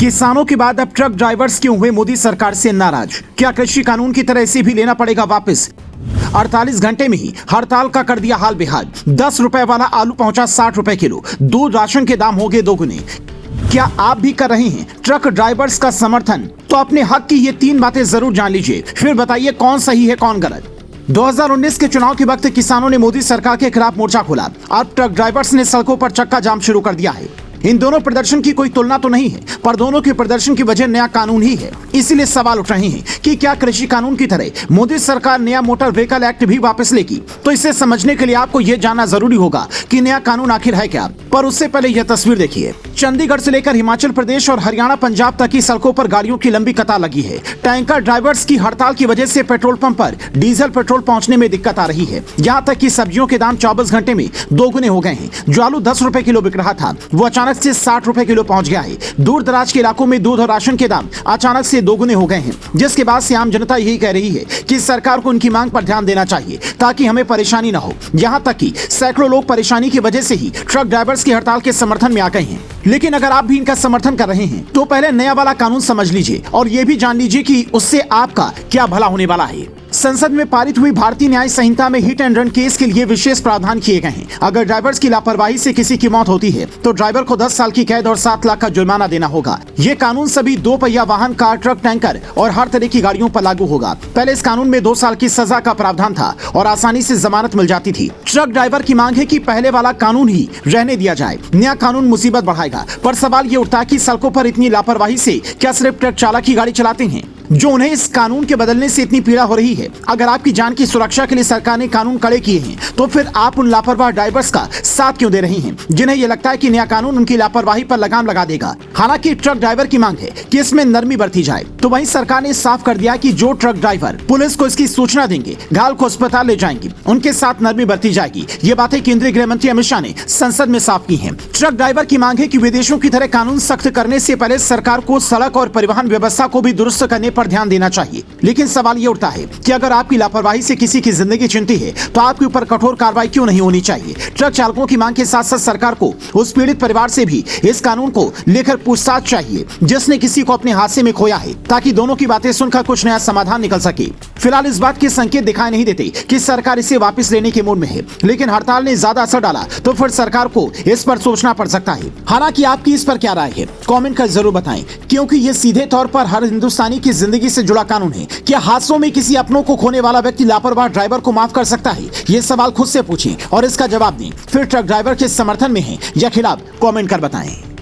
किसानों के बाद अब ट्रक ड्राइवर्स क्यों हुए मोदी सरकार से नाराज? क्या कृषि कानून की तरह इसे भी लेना पड़ेगा वापस? 48 घंटे में ही हड़ताल का कर दिया हाल बेहाल। 10 रुपए वाला आलू पहुंचा 60 रुपए किलो। दूध राशन के दाम हो गए दोगुने। क्या आप भी कर रहे हैं ट्रक ड्राइवर्स का समर्थन? तो अपने हक की ये 3 बातें जरूर जान लीजिए, फिर बताइए कौन सही है कौन गलत। 2019 के चुनाव के वक्त किसानों ने मोदी सरकार के खिलाफ मोर्चा खोला। अब ट्रक ड्राइवर्स ने सड़कों पर चक्का जाम शुरू कर दिया है। इन दोनों प्रदर्शन की कोई तुलना तो नहीं है, पर दोनों के प्रदर्शन की वजह नया कानून ही है। इसीलिए सवाल उठ रहे हैं कि क्या कृषि कानून की तरह मोदी सरकार नया मोटर व्हीकल एक्ट भी वापस लेगी? तो इसे समझने के लिए आपको यह जानना जरूरी होगा कि नया कानून आखिर है क्या। पर उससे पहले यह तस्वीर देखिए। चंडीगढ़ से लेकर हिमाचल प्रदेश और हरियाणा पंजाब तक की सड़कों पर गाड़ियों की लंबी कतार लगी है। टैंकर ड्राइवर्स की हड़ताल की वजह से पेट्रोल पंप पर डीजल पेट्रोल पहुंचने में दिक्कत आ रही है। यहाँ तक कि सब्जियों के दाम 24 घंटे में दोगुने हो गए हैं। जो आलू 10 रुपए किलो बिक रहा था वो अचानक से 60 रुपए किलो पहुंच गया है। दूर दराज के इलाकों में दूध और राशन के दाम अचानक से दोगुने हो गए हैं, जिसके बाद से आम जनता यही कह रही है कि सरकार को उनकी मांग पर ध्यान देना चाहिए ताकि हमें परेशानी न हो। यहाँ तक कि सैकड़ों लोग परेशानी की वजह से ही ट्रक ड्राइवर्स की हड़ताल के समर्थन में आ गए हैं। लेकिन अगर आप भी इनका समर्थन कर रहे हैं तो पहले नया वाला कानून समझ लीजिए और ये भी जान लीजिए कि उससे आपका क्या भला होने वाला है। संसद में पारित हुई भारतीय न्याय संहिता में हिट एंड रन केस के लिए विशेष प्रावधान किए गए हैं। अगर ड्राइवर्स की लापरवाही से किसी की मौत होती है तो ड्राइवर को 10 साल की कैद और 7 लाख का जुर्माना देना होगा। ये कानून सभी 2 पहिया वाहन, कार, ट्रक, टैंकर और हर तरह की गाड़ियों पर लागू होगा। पहले इस कानून में 2 साल की सजा का प्रावधान था और आसानी से जमानत मिल जाती थी। ट्रक ड्राइवर की मांग है कि पहले वाला कानून ही रहने दिया जाए। नया कानून मुसीबत बढ़ाएगा। पर सवाल ये उठता है कि सड़कों पर इतनी लापरवाही से क्या सिर्फ ट्रक चालक ही गाड़ी चलाते हैं जो उन्हें इस कानून के बदलने से इतनी पीड़ा हो रही है? अगर आपकी जान की सुरक्षा के लिए सरकार ने कानून कड़े किए हैं तो फिर आप उन लापरवाह ड्राइवर्स का साथ क्यों दे रही हैं जिन्हें यह लगता है कि नया कानून उनकी लापरवाही पर लगाम लगा देगा? हालांकि ट्रक ड्राइवर की मांग है कि इसमें नरमी बरती जाए, तो वहीं सरकार ने साफ कर दिया कि जो ट्रक ड्राइवर पुलिस को इसकी सूचना देंगे, घायल को अस्पताल ले जाएंगे, उनके साथ नरमी बरती जाएगी। ये बातें केंद्रीय गृह मंत्री अमित शाह ने संसद में साफ की है। ट्रक ड्राइवर की मांग है कि विदेशों की तरह कानून सख्त करने से पहले सरकार को सड़क और परिवहन व्यवस्था को भी दुरुस्त करने पर ध्यान देना चाहिए। लेकिन सवाल ये उठता है कि अगर आपकी लापरवाही से किसी की जिंदगी छिनती है तो आपके ऊपर कठोर कार्रवाई क्यों नहीं होनी चाहिए? ट्रक चालकों की मांग के साथ साथ सरकार को उस पीड़ित परिवार से भी इस कानून को लेकर पूछताछ चाहिए जिसने किसी को अपने हादसे में खोया है, ताकि दोनों की बातें सुनकर कुछ नया समाधान निकल सके। फिलहाल इस बात के संकेत दिखाई नहीं देते कि सरकार इसे वापस लेने के मूड में है, लेकिन हड़ताल ने ज्यादा असर डाला तो फिर सरकार को इस पर सोचना पड़ सकता है। हालांकि आपकी इस पर क्या राय है कमेंट कर जरूर बताएं, क्योंकि ये सीधे तौर पर हर हिंदुस्तानी की जिंदगी से जुड़ा कानून है। क्या हादसों में किसी अपनों को खोने वाला व्यक्ति लापरवाह ड्राइवर को माफ कर सकता है? ये सवाल खुद से पूछें और इसका जवाब दें। फिर ट्रक ड्राइवर के समर्थन में हैं या खिलाफ कमेंट कर बताएं।